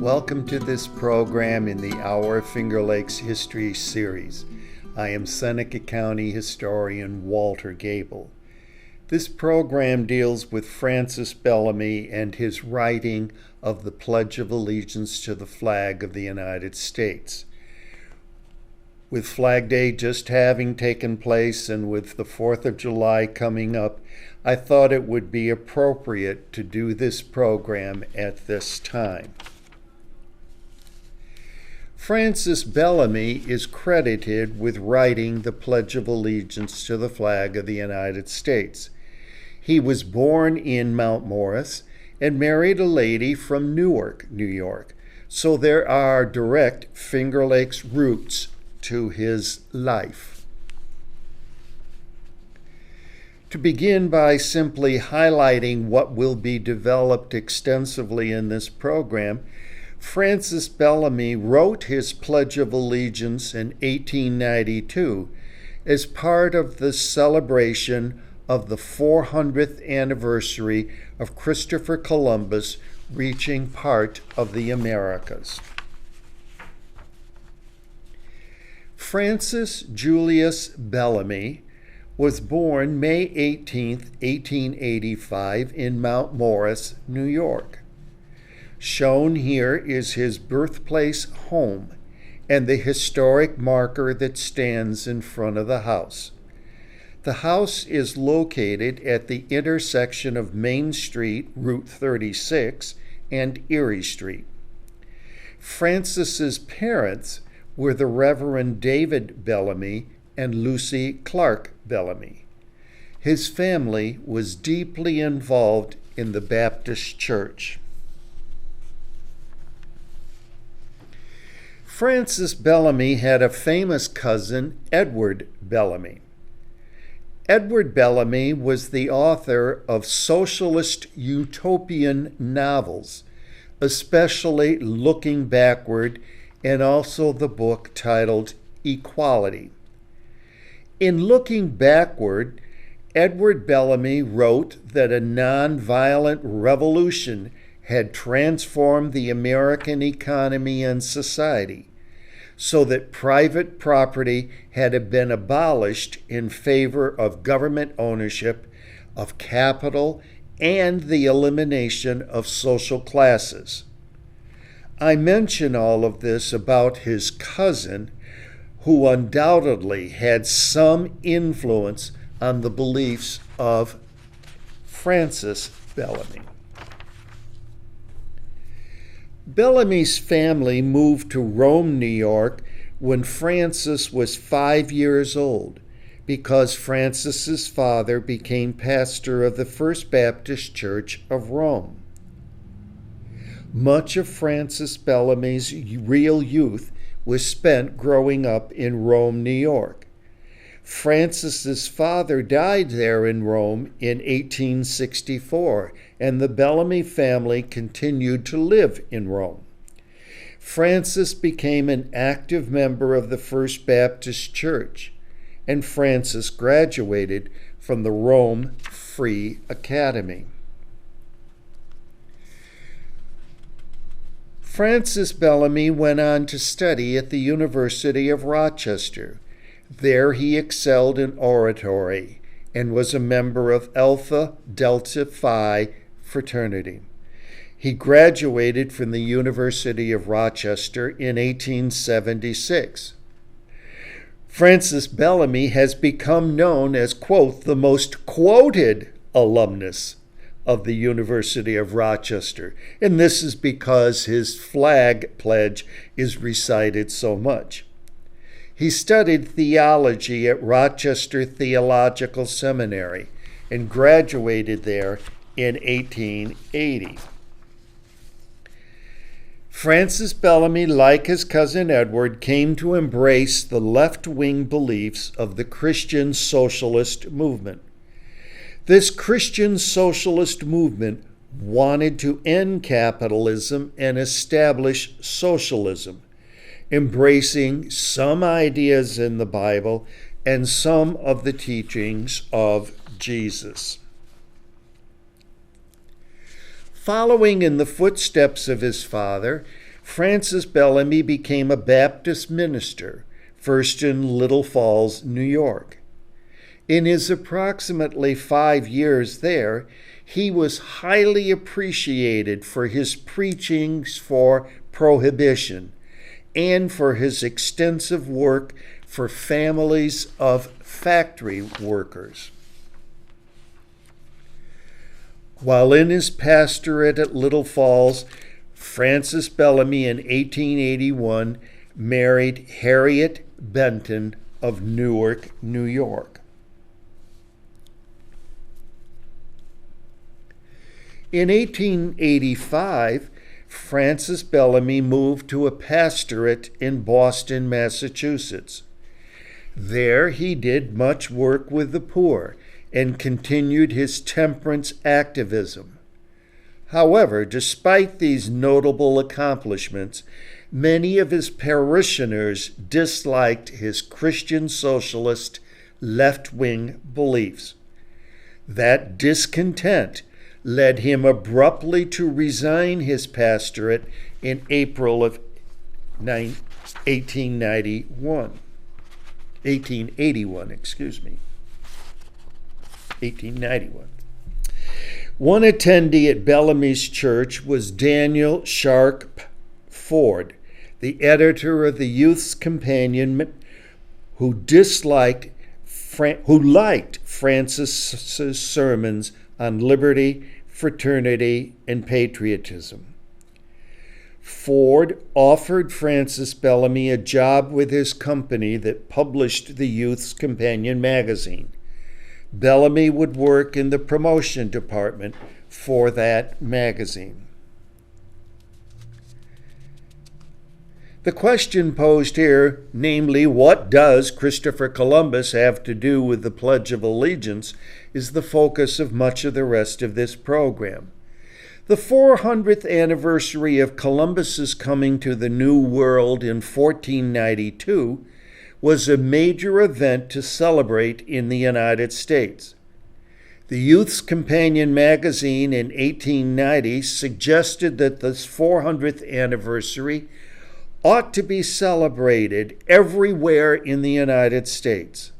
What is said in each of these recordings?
Welcome to this program in the Our Finger Lakes History Series. I am Seneca County historian Walter Gable. This program deals with Francis Bellamy and his writing of the Pledge of Allegiance to the flag of the United States. With Flag Day just having taken place and with the 4th of July coming up, I thought it would be appropriate to do this program at this time. Francis Bellamy is credited with writing the Pledge of Allegiance to the flag of the United States. He was born in Mount Morris and married a lady from Newark, New York, so there are direct Finger Lakes roots to his life. To begin by simply highlighting what will be developed extensively in this program, Francis Bellamy wrote his Pledge of Allegiance in 1892 as part of the celebration of the 400th anniversary of Christopher Columbus reaching part of the Americas. Francis Julius Bellamy was born May 18, 1885 in Mount Morris, New York. Shown here is his birthplace home and the historic marker that stands in front of the house. The house is located at the intersection of Main Street, Route 36, and Erie Street. Francis's parents were the Reverend David Bellamy and Lucy Clark Bellamy. His family was deeply involved in the Baptist Church. Francis Bellamy had a famous cousin, Edward Bellamy. Edward Bellamy was the author of socialist utopian novels, especially Looking Backward, and also the book titled Equality. In Looking Backward, Edward Bellamy wrote that a nonviolent revolution had transformed the American economy and society, so that private property had been abolished in favor of government ownership of capital and the elimination of social classes. I mention all of this about his cousin, who undoubtedly had some influence on the beliefs of Francis Bellamy. Bellamy's family moved to Rome, New York when Francis was 5 years old because Francis's father became pastor of the First Baptist Church of Rome. Much of Francis Bellamy's real youth was spent growing up in Rome, New York. Francis's father died there in Rome in 1864, and the Bellamy family continued to live in Rome. Francis became an active member of the First Baptist Church, and Francis graduated from the Rome Free Academy. Francis Bellamy went on to study at the University of Rochester. There he excelled in oratory and was a member of Alpha Delta Phi fraternity. He graduated from the University of Rochester in 1876. Francis Bellamy has become known as, quote, the most quoted alumnus of the University of Rochester, and this is because his flag pledge is recited so much. He studied theology at Rochester Theological Seminary and graduated there in 1880. Francis Bellamy, like his cousin Edward, came to embrace the left-wing beliefs of the Christian socialist movement. This Christian socialist movement wanted to end capitalism and establish socialism, embracing some ideas in the Bible and some of the teachings of Jesus. Following in the footsteps of his father, Francis Bellamy became a Baptist minister, first in Little Falls, New York. In his approximately 5 years there, he was highly appreciated for his preachings for prohibition and for his extensive work for families of factory workers. While in his pastorate at Little Falls, Francis Bellamy in 1881 married Harriet Benton of Newark, New York. In 1885, Francis Bellamy moved to a pastorate in Boston, Massachusetts. There he did much work with the poor and continued his temperance activism. However, despite these notable accomplishments, many of his parishioners disliked his Christian socialist left-wing beliefs. That discontent led him abruptly to resign his pastorate in April of 1881. 1891. One attendee at Bellamy's church was Daniel Sharp Ford, the editor of the Youth's Companion, who liked Francis's sermons on liberty, fraternity, and patriotism. Ford offered Francis Bellamy a job with his company that published the Youth's Companion magazine. Bellamy would work in the promotion department for that magazine. The question posed here, namely, what does Christopher Columbus have to do with the Pledge of Allegiance, is the focus of much of the rest of this program. The 400th anniversary of Columbus's coming to the New World in 1492 was a major event to celebrate in the United States. The Youth's Companion magazine in 1890 suggested that this 400th anniversary ought to be celebrated everywhere in the United States.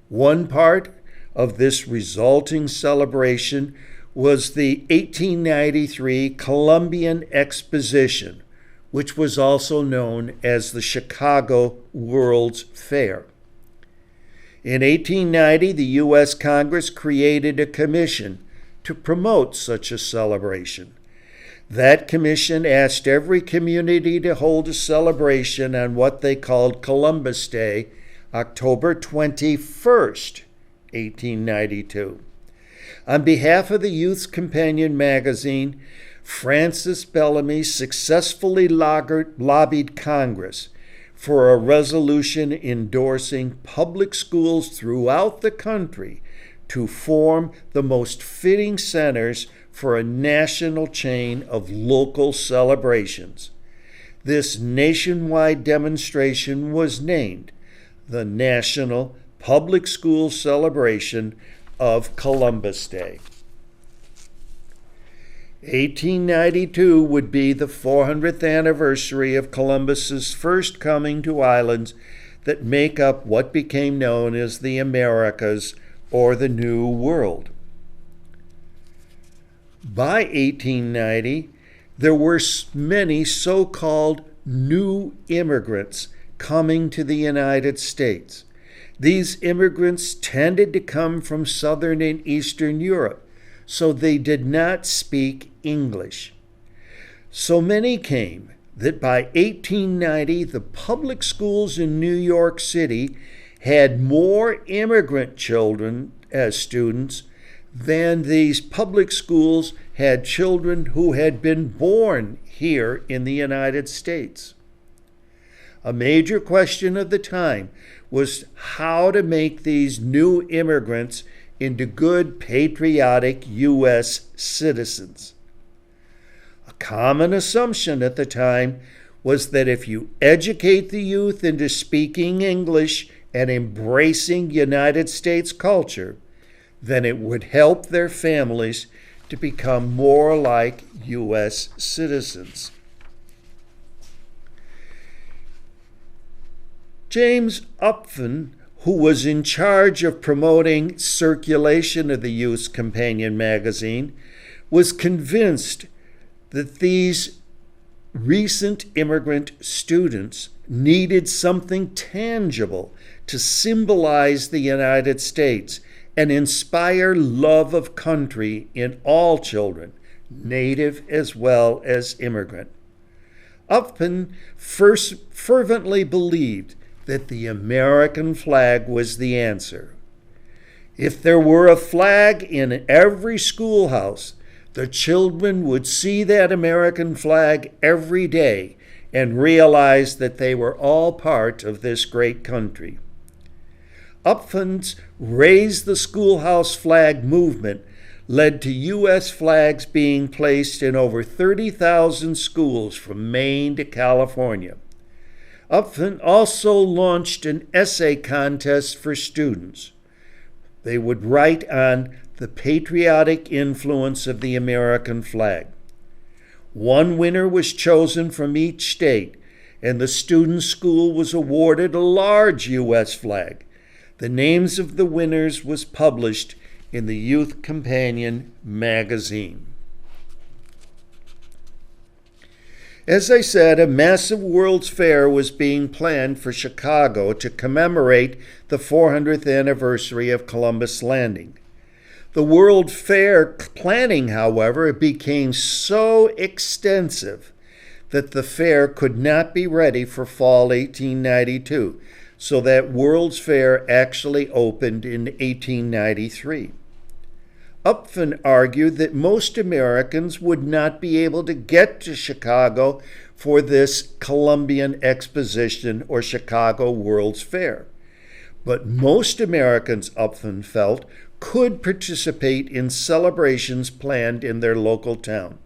One part of this resulting celebration was the 1893 Columbian Exposition, which was also known as the Chicago World's Fair. In 1890, the U.S. Congress created a commission to promote such a celebration. That commission asked every community to hold a celebration on what they called Columbus Day, October 21st, 1892. On behalf of the Youth's Companion magazine, Francis Bellamy successfully lobbied Congress for a resolution endorsing public schools throughout the country to form the most fitting centers for a national chain of local celebrations. This nationwide demonstration was named the National Public School Celebration of Columbus Day. 1892 would be the 400th anniversary of Columbus's first coming to islands that make up what became known as the Americas or the New World. By 1890, there were many so-called new immigrants coming to the United States. These immigrants tended to come from Southern and Eastern Europe, so they did not speak English. So many came that by 1890, the public schools in New York City had more immigrant children as students than these public schools had children who had been born here in the United States. A major question of the time was how to make these new immigrants into good, patriotic U.S. citizens. A common assumption at the time was that if you educate the youth into speaking English and embracing United States culture, then it would help their families to become more like U.S. citizens. James Upton, who was in charge of promoting circulation of the Youth's Companion magazine, was convinced that these recent immigrant students needed something tangible to symbolize the United States and inspire love of country in all children, native as well as immigrant. Upton first fervently believed that the American flag was the answer. If there were a flag in every schoolhouse, the children would see that American flag every day and realize that they were all part of this great country. Upton's Raise the Schoolhouse Flag movement led to U.S. flags being placed in over 30,000 schools from Maine to California. Upton also launched an essay contest for students. They would write on the patriotic influence of the American flag. One winner was chosen from each state, and the student school was awarded a large U.S. flag. The names of the winners was published in the Youth Companion magazine. As I said, a massive World's Fair was being planned for Chicago to commemorate the 400th anniversary of Columbus landing. The World Fair planning, however, became so extensive that the fair could not be ready for fall 1892, so that World's Fair actually opened in 1893. Upton argued that most Americans would not be able to get to Chicago for this Columbian Exposition or Chicago World's Fair. But most Americans, Upton felt, could participate in celebrations planned in their local town.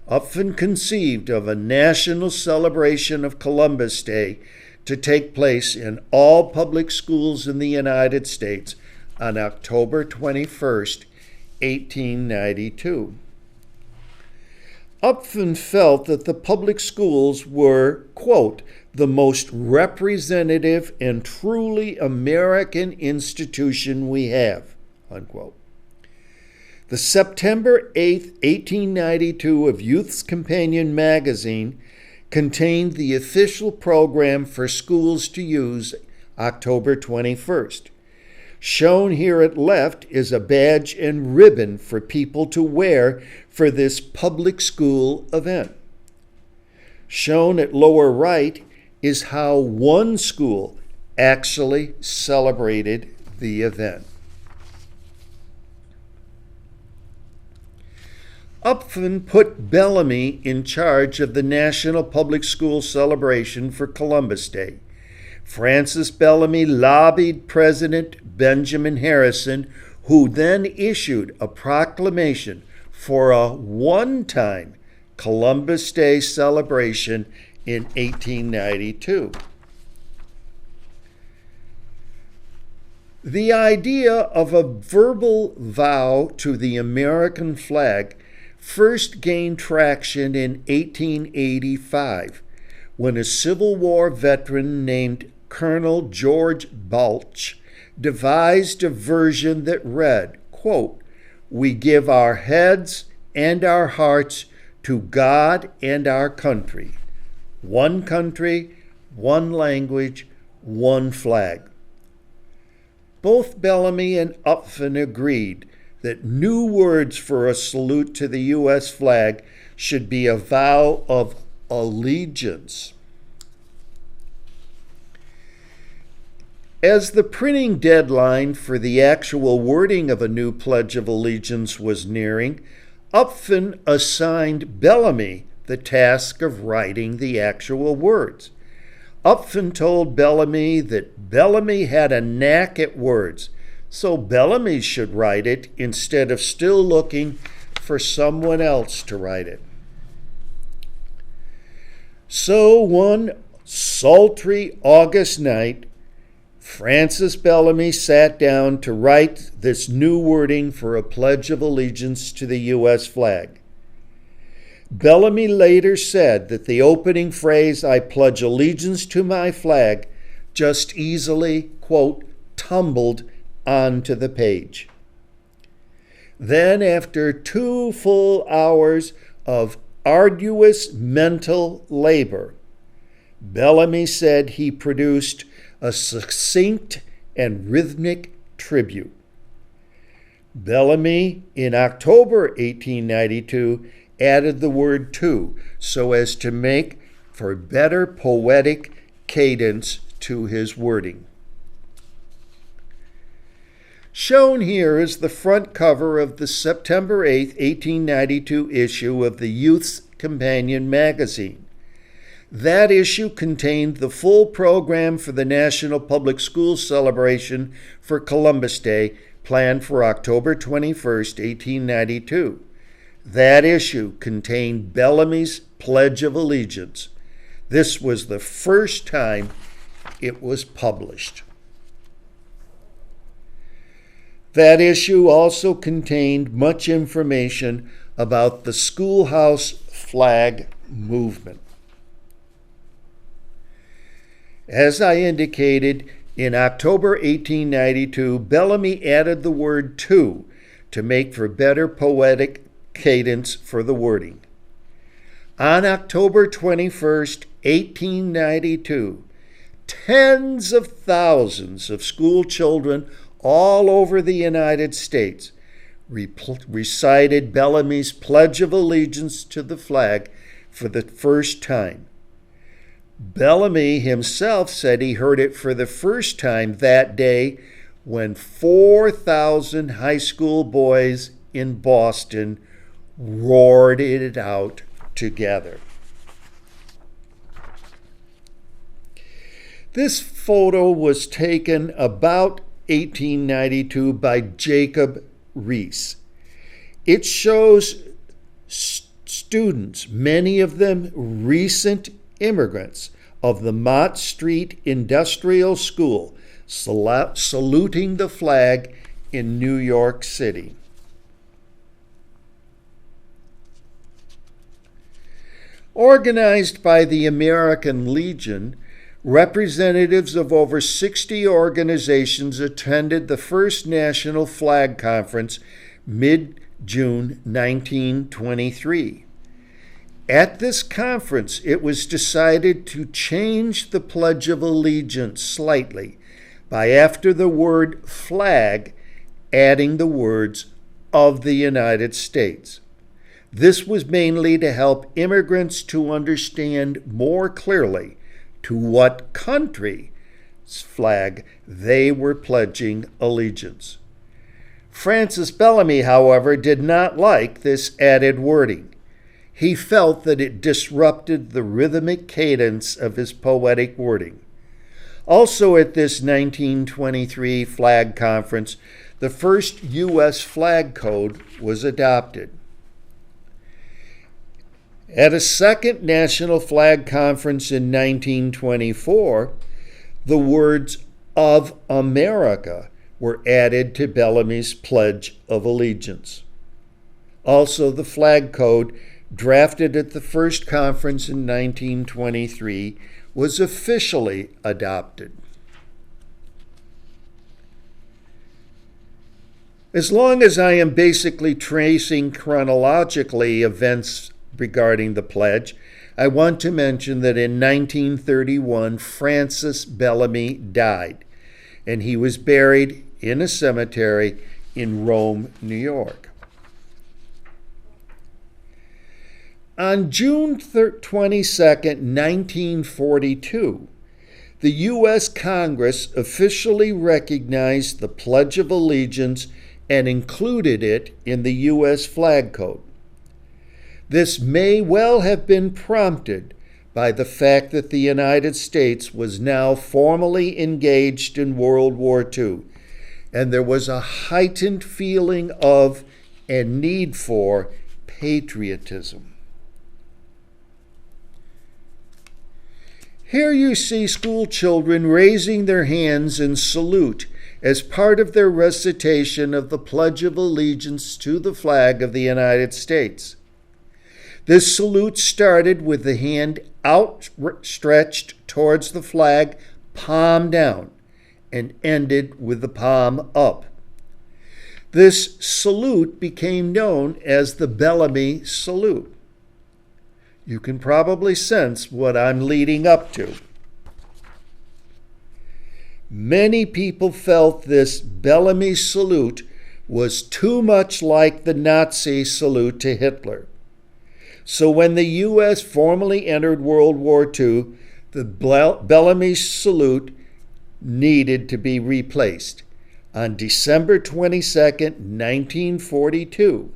Upton conceived of a national celebration of Columbus Day to take place in all public schools in the United States on October 21st, 1892. Upton felt that the public schools were, quote, the most representative and truly American institution we have, unquote. The September 8, 1892 of Youth's Companion magazine contained the official program for schools to use October 21st. Shown here at left is a badge and ribbon for people to wear for this public school event. Shown at lower right is how one school actually celebrated the event. Upton put Bellamy in charge of the National Public School celebration for Columbus Day. Francis Bellamy lobbied President Benjamin Harrison, who then issued a proclamation for a one-time Columbus Day celebration in 1892. The idea of a verbal vow to the American flag first gained traction in 1885 when a Civil War veteran named Colonel George Balch devised a version that read, quote, "We give our heads and our hearts to God and our country. One country, one language, one flag." Both Bellamy and Upton agreed that new words for a salute to the U.S. flag should be a vow of allegiance. As the printing deadline for the actual wording of a new Pledge of Allegiance was nearing, Upton assigned Bellamy the task of writing the actual words. Upton told Bellamy that Bellamy had a knack at words, so Bellamy should write it instead of still looking for someone else to write it. So one sultry August night, Francis Bellamy sat down to write this new wording for a Pledge of Allegiance to the U.S. flag. Bellamy later said that the opening phrase, "I pledge allegiance to my flag," just easily, quote, tumbled onto the page. Then, after 2 full hours of arduous mental labor, Bellamy said he produced a succinct and rhythmic tribute. Bellamy, in October 1892, added the word to so as to make for better poetic cadence to his wording. Shown here is the front cover of the September 8, 1892 issue of the Youth's Companion magazine. That issue contained the full program for the National Public Schools celebration for Columbus Day, planned for October 21, 1892. That issue contained Bellamy's Pledge of Allegiance. This was the first time it was published. That issue also contained much information about the schoolhouse flag movement. As I indicated, in October 1892, Bellamy added the word to make for better poetic cadence for the wording. On October 21st, 1892, tens of thousands of school children all over the United States recited Bellamy's Pledge of Allegiance to the flag for the first time. Bellamy himself said he heard it for the first time that day when 4,000 high school boys in Boston roared it out together. This photo was taken about 1892 by Jacob Riis. It shows students, many of them recent immigrants, of the Mott Street Industrial School saluting the flag in New York City. Organized by the American Legion, representatives of over 60 organizations attended the first National Flag Conference mid-June 1923. At this conference, it was decided to change the Pledge of Allegiance slightly by, after the word flag, adding the words of the United States. This was mainly to help immigrants to understand more clearly to what country's flag they were pledging allegiance. Francis Bellamy, however, did not like this added wording. He felt that it disrupted the rhythmic cadence of his poetic wording. Also at this 1923 flag conference, the first U.S. flag code was adopted. At a second National Flag Conference in 1924, the words "of America" were added to Bellamy's Pledge of Allegiance. Also, the flag code, drafted at the first conference in 1923, was officially adopted. As long as I am basically tracing chronologically events regarding the pledge, I want to mention that in 1931, Francis Bellamy died, and he was buried in a cemetery in Rome, New York. On June 22, 1942, the U.S. Congress officially recognized the Pledge of Allegiance and included it in the U.S. flag code. This may well have been prompted by the fact that the United States was now formally engaged in World War II, and there was a heightened feeling of and need for patriotism. Here you see school children raising their hands in salute as part of their recitation of the Pledge of Allegiance to the flag of the United States. This salute started with the hand outstretched towards the flag palm down, and ended with the palm up. This salute became known as the Bellamy salute. You can probably sense what I'm leading up to. Many people felt this Bellamy salute was too much like the Nazi salute to Hitler. So when the U.S. formally entered World War II, the Bellamy salute needed to be replaced. On December 22, 1942,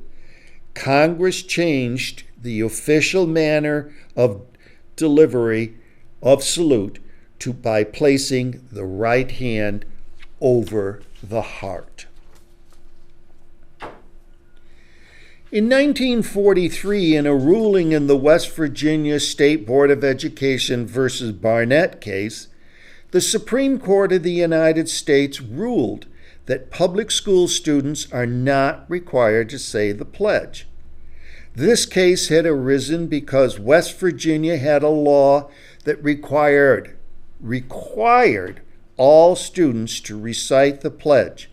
Congress changed the official manner of delivery of salute by placing the right hand over the heart. In 1943, in a ruling in the West Virginia State Board of Education versus Barnett case, the Supreme Court of the United States ruled that public school students are not required to say the pledge. This case had arisen because West Virginia had a law that required all students to recite the pledge,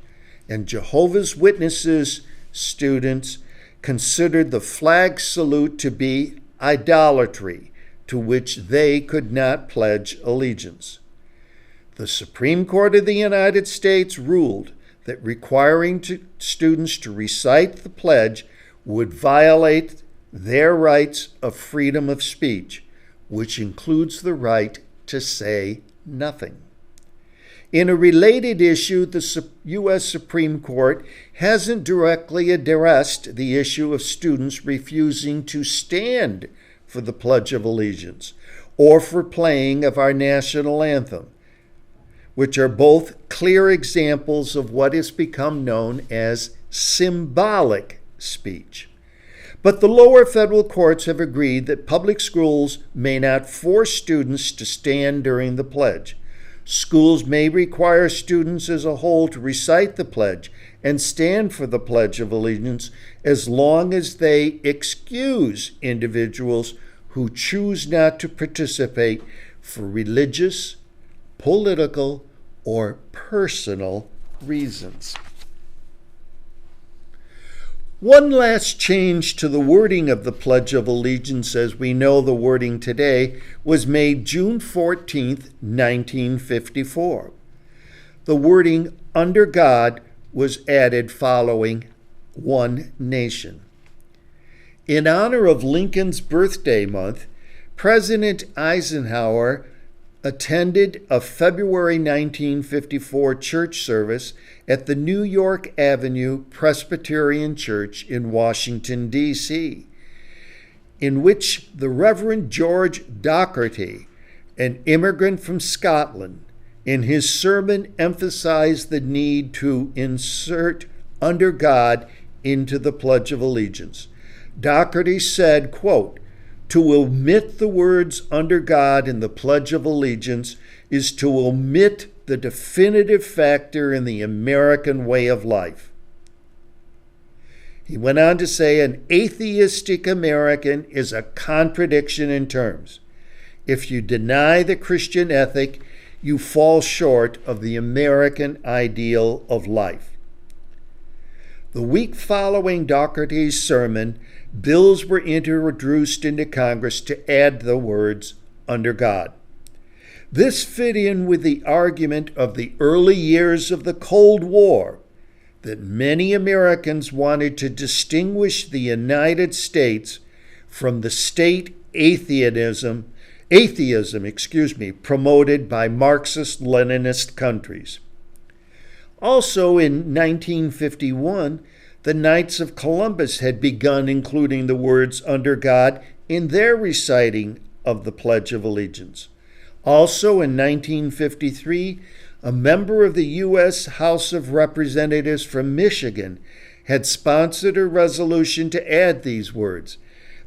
and Jehovah's Witnesses students considered the flag salute to be idolatry, to which they could not pledge allegiance. The Supreme Court of the United States ruled that requiring students to recite the pledge would violate their rights of freedom of speech, which includes the right to say nothing. In a related issue, the U.S. Supreme Court hasn't directly addressed the issue of students refusing to stand for the Pledge of Allegiance or for playing of our national anthem, which are both clear examples of what has become known as symbolic speech. But the lower federal courts have agreed that public schools may not force students to stand during the pledge. Schools may require students as a whole to recite the pledge and stand for the Pledge of Allegiance as long as they excuse individuals who choose not to participate for religious, political, or personal reasons. One last change to the wording of the Pledge of Allegiance as we know the wording today was made June 14, 1954. The wording "under God" was added following "one nation." In honor of Lincoln's birthday month, President Eisenhower attended a February 1954 church service at the New York Avenue Presbyterian Church in Washington, D.C., in which the Reverend George Docherty, an immigrant from Scotland, in his sermon emphasized the need to insert "under God" into the Pledge of Allegiance. Docherty said, quote, "To omit the words 'under God' in the Pledge of Allegiance is to omit the definitive factor in the American way of life." He went on to say, "An atheistic American is a contradiction in terms. If you deny the Christian ethic, you fall short of the American ideal of life." The week following Docherty's sermon, bills were introduced into Congress to add the words "under God." This fit in with the argument of the early years of the Cold War that many Americans wanted to distinguish the United States from the state atheism promoted by Marxist-Leninist countries. Also in 1951, the Knights of Columbus had begun including the words "under God" in their reciting of the Pledge of Allegiance. Also in 1953, a member of the U.S. House of Representatives from Michigan had sponsored a resolution to add these words,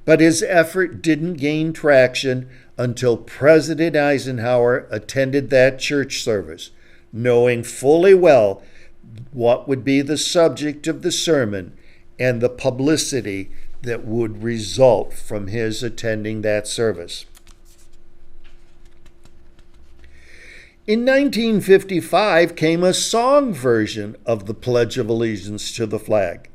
but his effort didn't gain traction until President Eisenhower attended that church service, knowing fully well what would be the subject of the sermon and the publicity that would result from his attending that service. In 1955 came a song version of the Pledge of Allegiance to the flag.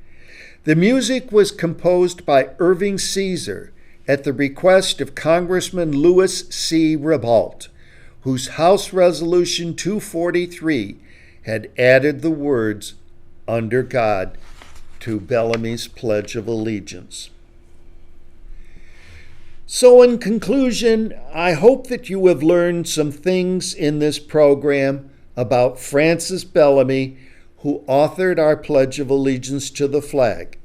The music was composed by Irving Caesar at the request of Congressman Louis C. Ribault, whose House Resolution 243 had added the words, "Under God," to Bellamy's Pledge of Allegiance. So in conclusion, I hope that you have learned some things in this program about Francis Bellamy, who authored our Pledge of Allegiance to the flag,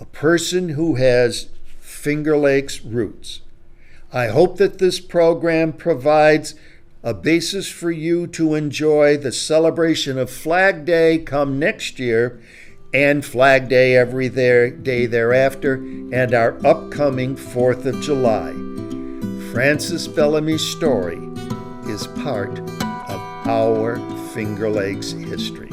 a person who has Finger Lakes roots. I hope that this program provides a basis for you to enjoy the celebration of Flag Day come next year and Flag Day every day thereafter, and our upcoming 4th of July. Francis Bellamy's story is part of our Finger Lakes history.